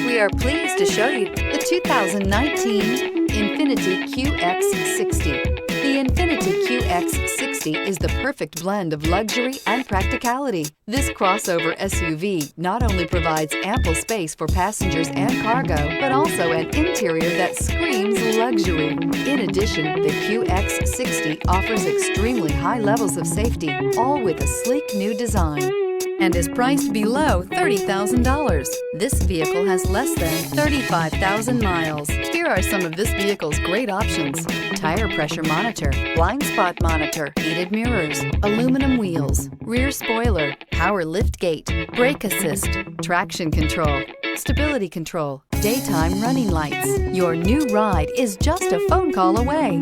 We are pleased to show you the 2019 INFINITI QX60. The INFINITI QX60 is the perfect blend of luxury and practicality. This crossover SUV not only provides ample space for passengers and cargo, but also an interior that screams luxury. In addition, the QX60 offers extremely high levels of safety, all with a sleek new design, and is priced below $30,000. This vehicle has less than 35,000 miles. Here are some of this vehicle's great options: tire pressure monitor, blind spot monitor, heated mirrors, aluminum wheels, rear spoiler, power lift gate, brake assist, traction control, stability control, daytime running lights. Your new ride is just a phone call away.